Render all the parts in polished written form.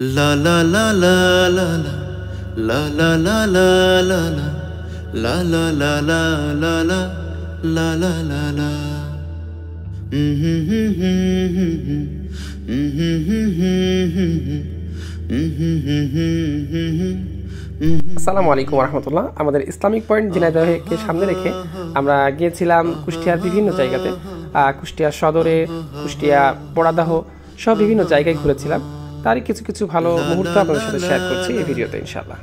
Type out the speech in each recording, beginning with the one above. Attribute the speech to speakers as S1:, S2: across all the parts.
S1: La la la la la la la la la la la la la la la la la la la la.
S2: আসসালামু আলাইকুম রহমতুল্লাহ। আমাদের Islamic point ঝিনাইদহকে সামনে রেখে আমরা গিয়েছিলাম কুষ্টিয়ার বিভিন্ন জায়গাতে। কুষ্টিয়া সদরে, কুষ্টিয়া পোড়াদাহ সব বিভিন্ন জায়গায় ঘুরেছিলাম। তারই কিছু কিছু ভালো মুহূর্ত আপনাদের সাথে শেয়ার করছি এই ভিডিওতে ইনশাআল্লাহ।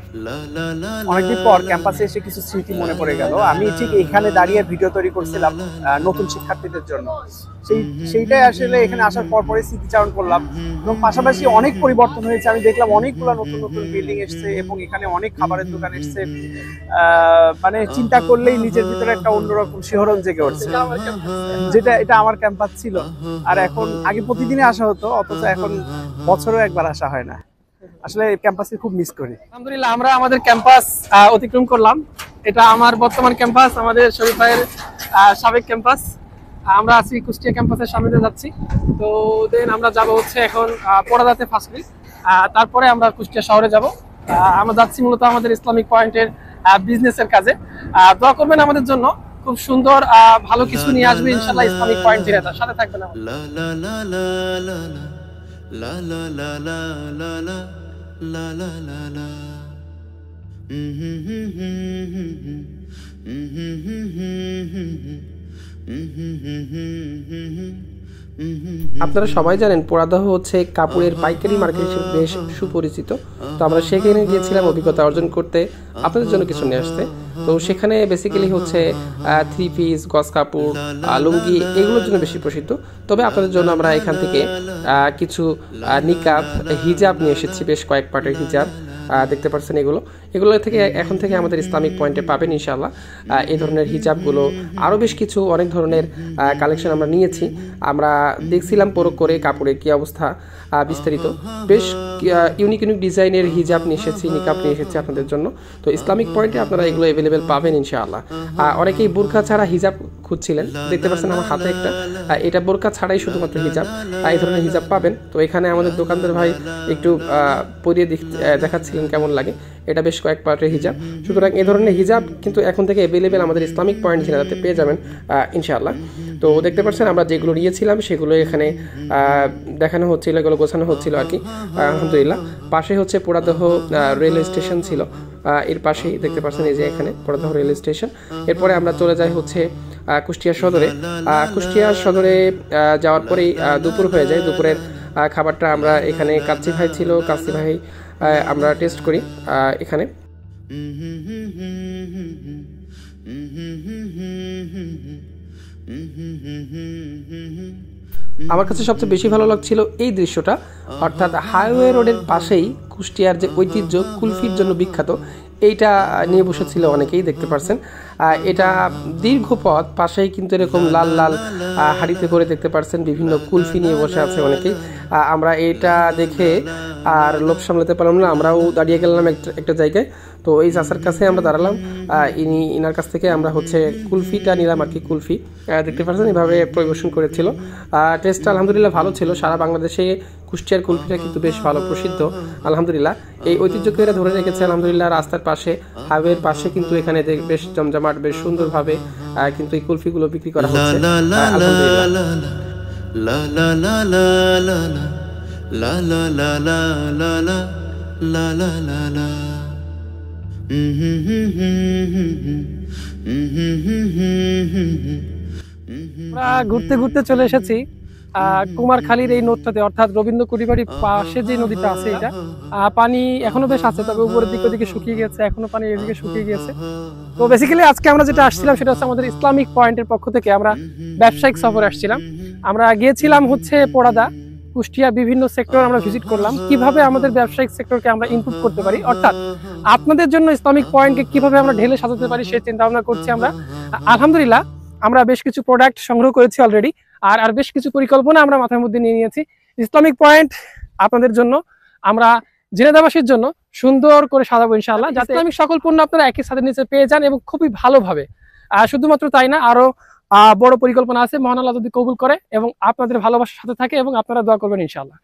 S3: অনেকদিন পর ক্যাম্পাসে এসে কিছু স্মৃতি মনে পড়ে গেল। আমি ঠিক এখানে দাঁড়িয়ে ভিডিও তৈরি করছিলাম নতুন শিক্ষার্থীদের জন্য। সেইটাই আসলে এখানে আসার পর পরে স্মৃতিচারণ করলাম এবং পাশাপাশি অনেক পরিবর্তন হয়েছে। আমি দেখলাম অনেকগুলো নতুন নতুন বিল্ডিং এসছে এবং এখানে অনেক খাবারের দোকান এসছে। মানে চিন্তা করলেই নিজের ভিতরে একটা অন্যরকম শিহরণ জেগে উঠছে, যেটা এটা আমার ক্যাম্পাস ছিল। আর এখন আগে প্রতিদিনই আসা হতো, অথচ এখন বছরেও একবার আসা হয় না। আসলে ক্যাম্পাসকে খুব মিস করি।
S2: আলহামদুলিল্লাহ আমরা আমাদের ক্যাম্পাস অতিক্রম করলাম। এটা আমার বর্তমান ক্যাম্পাস, আমাদের শরীফ ভাইয়ের সাবেক ক্যাম্পাস। আমরা আছি কুষ্টিয়া ক্যাম্পাসের সামনে দিয়ে যাচ্ছি। তো দেন আমরা যাব হচ্ছে এখন পোড়াদাতে ফার্স্টলি, তারপরে আমরা কুষ্টিয়া শহরে যাব। আমরা যাচ্ছি মূলত আমাদের ইসলামিক পয়েন্টের বিজনেসের কাজে। দোয়া করবেন আমাদের জন্য, খুব সুন্দর ভালো কিছু নিয়ে আসবে ইনশাআল্লাহ ইসলামিক পয়েন্ট ঝিনাইদহ। সাথে থাকবেন আমাদের।
S1: La la la la la la la la la la la la la la.
S2: আপনারা সবাই জানেন পোড়াদাহ হচ্ছে কাপড়ের পাইকারি মার্কেট হিসেবে বেশ সুপরিচিত। তো আমরা সেখানে গিয়েছিলাম অভিজ্ঞতা অর্জন করতে, আপনাদের জন্য কিছু নিয়ে আসতে। তো সেখানে বেসিক্যালি হচ্ছে থ্রি পিস, গজ কাপড়, লুঙ্গি এগুলোর জন্য বেশি প্রসিদ্ধ। তবে আপনাদের জন্য আমরা এখান থেকে কিছু নিকাব, হিজাব নিয়ে এসেছি, বেশ কয়েক পার্টের হিজাব দেখতে পাচ্ছেন। এগুলো থেকে এখন থেকে আমাদের ইসলামিক পয়েন্টে পাবেন ইনশাআল্লাহ। এই ধরনের হিজাবগুলো আরও বেশ কিছু অনেক ধরনের কালেকশন আমরা নিয়েছি। আমরা দেখছিলাম পরখ করে কাপড়ের কী অবস্থা বিস্তারিত। বেশ ইউনিক ডিজাইনের হিজাব নিয়ে এসেছি, নিকাব নিয়ে এসেছি আপনাদের জন্য। তো ইসলামিক পয়েন্টে আপনারা এগুলো অ্যাভেলেবেল পাবেন ইনশাআল্লাহ। অনেকেই বোরকা ছাড়া হিজাব খুঁজছিলেন, দেখতে পাচ্ছেন আমার হাতে একটা, এটা বোরকা ছাড়াই শুধুমাত্র হিজাব। এই ধরনের হিজাব পাবেন। তো এখানে আমাদের দোকানদার ভাই একটু পরিয়ে দেখাচ্ছিলেন কেমন লাগে। এটা বেশ কয়েক পার্টের হিজাব। সুতরাং এই ধরনের হিজাব কিন্তু এখন থেকে অ্যাভেলেবেল আমাদের ইসলামিক পয়েন্ট ঝিনাইদহতে পেয়ে যাবেন ইনশাআল্লাহ। তো দেখতে পাচ্ছেন আমরা যেগুলো নিয়েছিলাম সেগুলো এখানে দেখানো হচ্ছিল, এগুলো গোছানো হচ্ছিল আর কি। আলহামদুলিল্লাহ। পাশে হচ্ছে পোড়াদাহ রেলওয়ে স্টেশন ছিল, এর পাশেই দেখতে পাচ্ছেন এই যে এখানে পোড়াদাহ রেলওয়ে স্টেশন। এরপরে আমরা চলে যাই হচ্ছে কুষ্টিয়া সদরে। কুষ্টিয়া সদরে যাওয়ার পরেই দুপুর হয়ে যায়। দুপুরের খাবারটা আমরা এখানে কাচ্চি ভাই ছিল, কাচ্চি ভাই আমরা টেস্ট করি এখানে। আমার কাছে সবচেয়ে বেশি ভালো লাগছিল এই দৃশ্যটা, অর্থাৎ হাইওয়ে রোডের পাশেই কুষ্টিয়ার যে ঐতিহ্য কুলফির জন্য বিখ্যাত, এইটা নিয়ে বসেছিল অনেকেই, দেখতে পাচ্ছেন। এটা দীর্ঘ পথ, পাশেই কিন্তু এরকম লাল লাল হাঁড়িতে করে দেখতে পাচ্ছেন বিভিন্ন কুলফি নিয়ে বসে আছে অনেকেই। আমরা এটা দেখে আর লোভ সামলাতে পারলাম না, আমরাও দাঁড়িয়ে গেলাম একটা জায়গায়। তো এই চাচার কাছে আমরা দাঁড়ালাম, ইনার কাছ থেকে আমরা হচ্ছে কুলফিটা নিলাম আর কি। কুলফি দেখতে পাচ্ছেন এভাবে পরিবেশন করেছিল। টেস্টটা আলহামদুলিল্লাহ ভালো ছিল। সারা বাংলাদেশে কুষ্টিয়ার কুলফিটা কিন্তু বেশ ভালো প্রসিদ্ধ আলহামদুলিল্লাহ। এই ঐতিহ্যকে এরা ধরে রেখেছে আলহামদুলিল্লাহ। রাস্তার পাশে, হাইওয়ের পাশে কিন্তু এখানে বেশ জমজমাট, বেশ সুন্দরভাবে কিন্তু এই কুলফিগুলো বিক্রি করা হচ্ছে আলহামদুলিল্লাহ।
S1: La la la la la la la la la la la la la la la.
S4: আমরা ঘুরতে ঘুরতে চলে এসেছি কুমারখালীর এই নদীটাতে, অর্থাৎ রবীন্দ্র কুড়িবাড়ির পাশে যে নদীটা আছে এটা পানি এখনো বেশ আছে, তবে উপরের দিকে ওদিকে শুকিয়ে গেছে, এখনো পানি এদিকে শুকিয়ে গেছে। তো বেসিক্যালি আজকে আমরা যেটা আসছিলাম সেটা হচ্ছে আমাদের ইসলামিক পয়েন্টের পক্ষ থেকে আমরা ব্যবসায়িক সফরে আসছিলাম। আমরা গিয়েছিলাম হচ্ছে পোড়াদা, কুষ্টিয়া বিভিন্ন সেক্টর আমরা ভিজিট করলাম, কিভাবে আমাদের ব্যবসায়িক সেক্টরকে আমরা ইমপ্রুভ করতে পারি, অর্থাৎ আপনাদের জন্য ইসলামিক পয়েন্টকে কিভাবে আমরা ঢেলে সাজাতে পারি সেই চিন্তা ভাবনা করছি আমরা। আলহামদুলিল্লাহ আমরা বেশ কিছু প্রোডাক্ট সংগ্রহ করেছি অলরেডি, আর বেশ কিছু পরিকল্পনা আমরা মাথার মধ্যে নিয়ে নিয়েছি। ইসলামিক পয়েন্ট আপনাদের জন্য, আমরা ঝিনাইদহবাসীর জন্য সুন্দর করে সাজাবো ইনশাআল্লাহ, যাতে ইসলামিক সকল পণ্য আপনারা একই সাথে নিচে পেয়ে যান এবং খুবই ভালোভাবে। শুধুমাত্র তাই না, আরো বড় পরিকল্পনা আছে, মহান আল্লাহ যদি কবুল করে এবং আপনাদের ভালোবাসার সাথে থাকে এবং আপনারা দোয়া করবেন ইনশাআল্লাহ।